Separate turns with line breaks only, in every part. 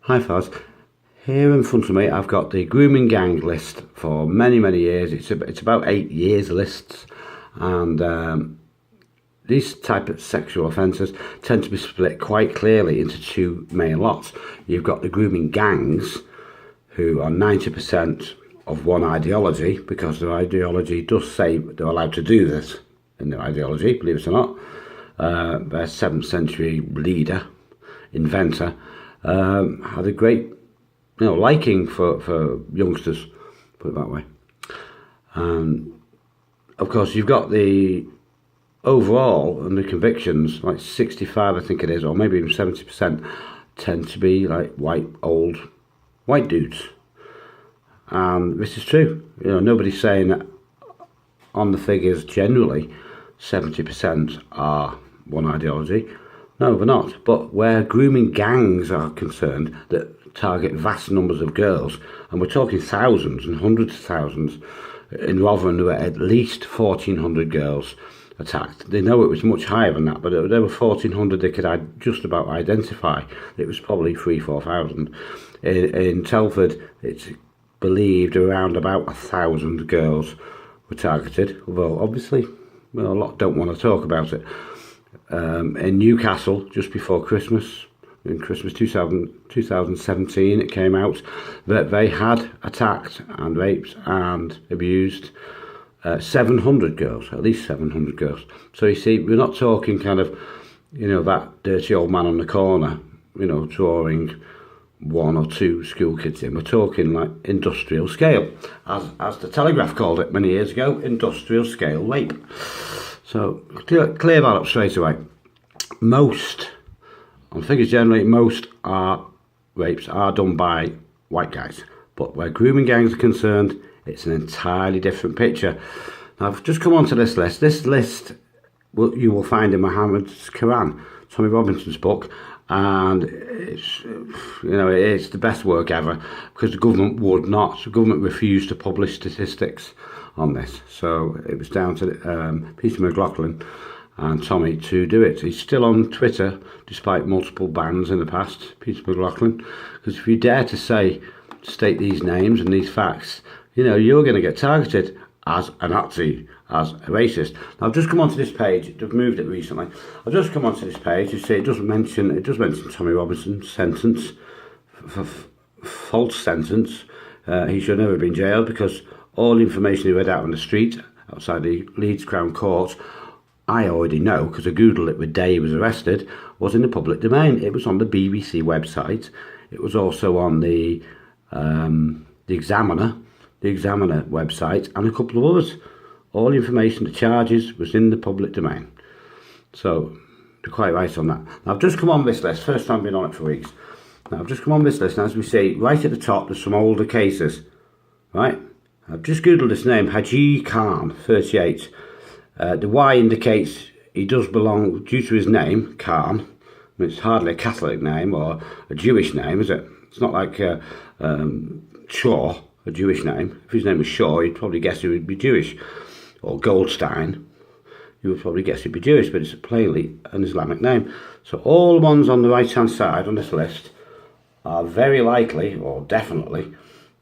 Hi fellas, here in front of me I've got the grooming gang list for many years. It's about 8 years lists, and these type of sexual offences tend to be split quite clearly into two main lots. You've got the grooming gangs, who are 90% of one ideology, because their ideology does say they're allowed to do this in their ideology, believe it or not. Their 7th century leader, inventor, had a great liking for youngsters, put it that way. Of course, you've got the overall and the convictions, like 65 I think it is, or maybe even 70%, tend to be like old white dudes. And this is true. Nobody's saying that on the figures generally 70% are one ideology. No, they're not. But where grooming gangs are concerned that target vast numbers of girls, and we're talking thousands and hundreds of thousands, in Rotherham there were at least 1,400 girls attacked. They know it was much higher than that, but there were 1,400 they could just about identify. It was probably 3,000-4,000. In Telford, it's believed around about 1,000 girls were targeted, although obviously a lot don't want to talk about it. In Newcastle, just before Christmas, in Christmas 2017, it came out that they had attacked and raped and abused 700 girls, at least 700 girls. So you see, we're not talking kind of, that dirty old man on the corner, drawing 1 or 2 school kids in. We're talking like industrial scale, as the Telegraph called it many years ago, industrial scale rape. So clear that up straight away. Most, on figures generally, most rapes are done by white guys. But where grooming gangs are concerned, it's an entirely different picture. Now, I've just come onto this list. This list you will find in Muhammad's Quran, Tommy Robinson's book, and it's the best work ever, because the government refused to publish statistics on this. So it was down to Peter McLaughlin and Tommy to do it. He's still on Twitter despite multiple bans in the past, Peter McLaughlin, because if you dare to state these names and these facts, you're going to get targeted as a Nazi, as a racist. Now, I've just come onto this page. They've moved it recently. I've just come onto this page. You see, it does mention Tommy Robinson's sentence, for false sentence. He should never have been jailed, because all the information he read out on the street outside the Leeds Crown Court, I already know, because I googled it the day he was arrested, was in the public domain. It was on the BBC website. It was also on the Examiner website, and a couple of others. All the information, the charges, was in the public domain. So they're quite right on that. Now, I've just come on this list. First time I've been on it for weeks. Now, I've just come on this list, and as we see, right at the top, there's some older cases. Right? I've just googled this name, Haji Khan, 38. The Y indicates he does belong, due to his name, Khan. I mean, it's hardly a Catholic name or a Jewish name, is it? It's not like Shaw, a Jewish name. If his name was Shaw, you'd probably guess he would be Jewish. Or Goldstein, you would probably guess he'd be Jewish, but it's plainly an Islamic name. So all the ones on the right hand side on this list are very likely, or definitely,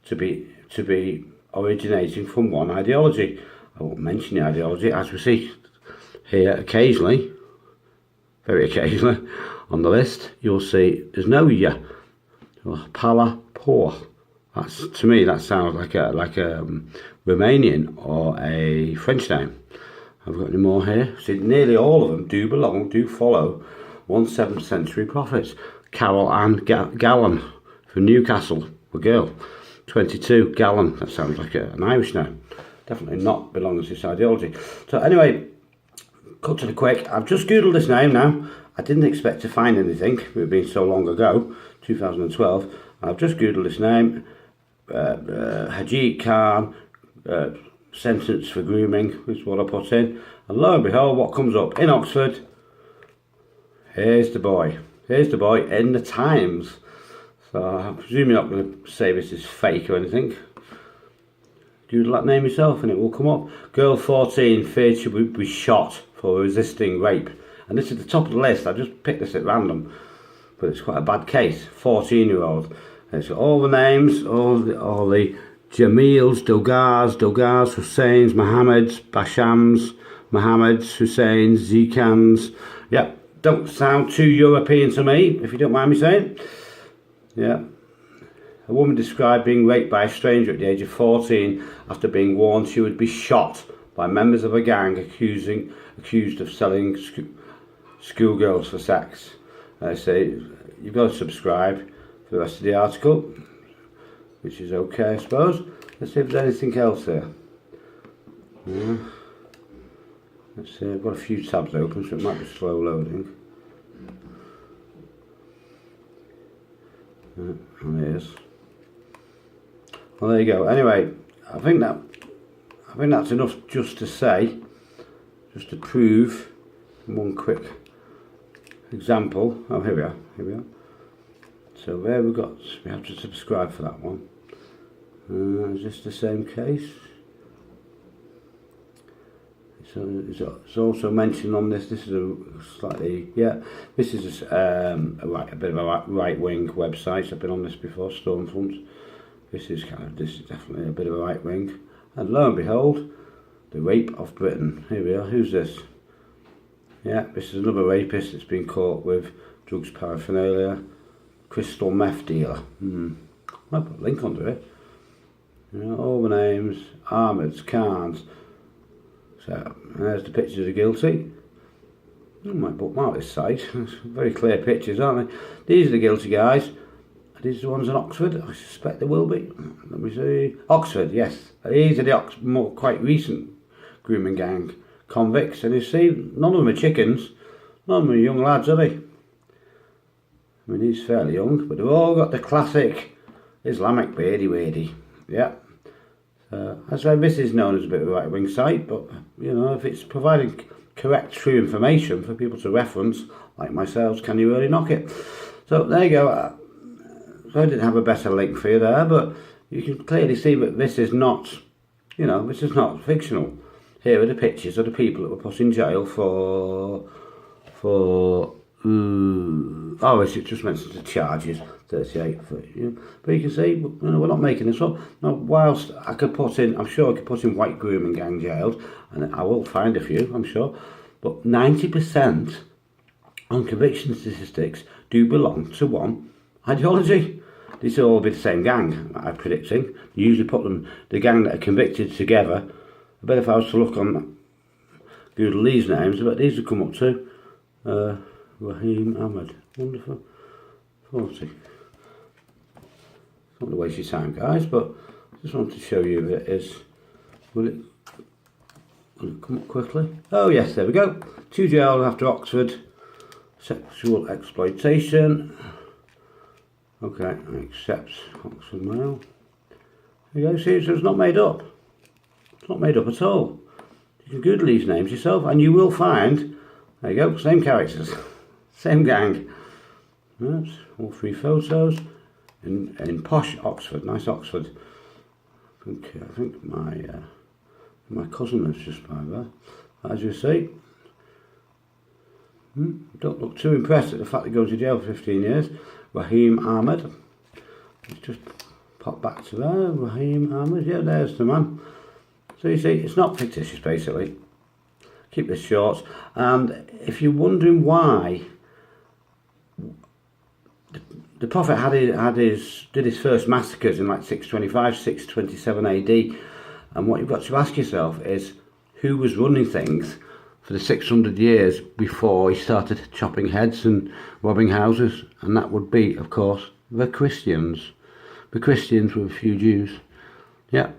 to be originating from one ideology. I won't mention the ideology, as we see here occasionally, very occasionally, on the list, you'll see there's no ya, Pala Por. That's, to me, that sounds like a Romanian or a French name. Have we got any more here? See, nearly all of them do follow 7th century prophets. Carol Ann Gallen from Newcastle, a girl. 22, Gallen, that sounds like an Irish name. Definitely not belongs to this ideology. So anyway, cut to the quick. I've just googled this name now. I didn't expect to find anything, it being so long ago, 2012. I've just googled this name. Haji Khan, sentence for grooming is what I put in, and lo and behold, what comes up in Oxford? Here's the boy in the Times. So I presume you're not going to say this is fake or anything. Google that name yourself and it will come up. Girl 14 feared she would be shot for resisting rape, and this is the top of the list. I just picked this at random. but it's quite a bad case. 14-year-old. It's got all the names, all the Jamils, Dogars, Husseins, Mohammeds, Bashams, Mohammeds, Husseins, Zikans. Yeah, don't sound too European to me, if you don't mind me saying. Yeah. A woman described being raped by a stranger at the age of 14 after being warned she would be shot by members of a gang accused of selling schoolgirls for sex. I say you've got to subscribe for the rest of the article, which is okay, I suppose. Let's see if there's anything else here. Yeah. Let's see, I've got a few tabs open, so it might be slow loading. Yeah, and it is. Well, there you go. Anyway, I think that's enough just to say, just to prove. One quick example. Oh, here we are. So there we have to subscribe for that one. Is this the same case? So it's also mentioned on this. This is a slightly, this is a bit of a right-wing website. I've been on this before, Stormfront. This is definitely a bit of a right wing. And lo and behold, the rape of Britain. Here we are. Who's this? Yeah, this is another rapist that's been caught with drugs paraphernalia. Crystal meth dealer. I'll put a link under it. You know, all the names, Ahmeds, Khans. So there's the pictures of guilty. I might bookmark this site. Very clear pictures, aren't they? These are the guilty guys. Are these the ones in Oxford? I suspect they will be. Let me see. Oxford, yes. These are the more quite recent grooming gang convicts. And you see, none of them are chickens. None of them are young lads, are they? I mean, he's fairly young, but they've all got the classic Islamic beardy weirdy. Yeah. I say this is known as a bit of a right-wing site, but, you know, if it's providing correct, true information for people to reference, like myself, can you really knock it? So, there you go. So I didn't have a better link for you there, but you can clearly see that this is not, you know, this is not fictional. Here are the pictures of the people that were put in jail for it's just mentioned the charges, 38 for, you know, but you can see, you know, we're not making this up. Now, whilst I could put in, I'm sure I could put in white grooming gang jailed, and I will find a few, I'm sure, but 90% on conviction statistics do belong to one ideology. These will all be the same gang, I'm predicting. You usually put them, the gang that are convicted together. I bet if I was to look on Google these names, I bet these would come up too. Rahim Ahmed, wonderful. 40. Not to waste your time, guys, but I just wanted to show you that it is. Will it come up quickly? Oh yes, there we go. 2 jailed after Oxford sexual exploitation. Okay, I accept Oxford Mail. There you go, see, so it's not made up. It's not made up at all. You can Google these names yourself and you will find, there you go, same characters, same gang. Oops, all 3 photos in posh Oxford, nice Oxford. I think my cousin lives just by there, as you see. Don't look too impressed at the fact he goes to jail for 15 years. Rahim Ahmed. Let's just pop back to there. Rahim Ahmed. Yeah, there's the man. So you see, it's not fictitious basically. Keep this short. And if you're wondering why the Prophet did his first massacres in like 625, 627 AD, and what you've got to ask yourself is who was running things for the 600 years before he started chopping heads and robbing houses, and that would be, of course, the Christians. The Christians with a few Jews. Yeah,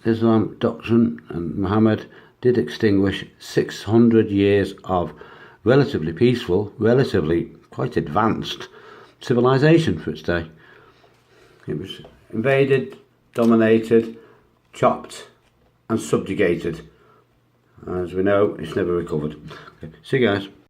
Islam doctrine and Muhammad did extinguish 600 years of relatively peaceful, relatively quite advanced civilization for its day. It was invaded, dominated, chopped and subjugated. As we know, it's never recovered. Okay. See you guys.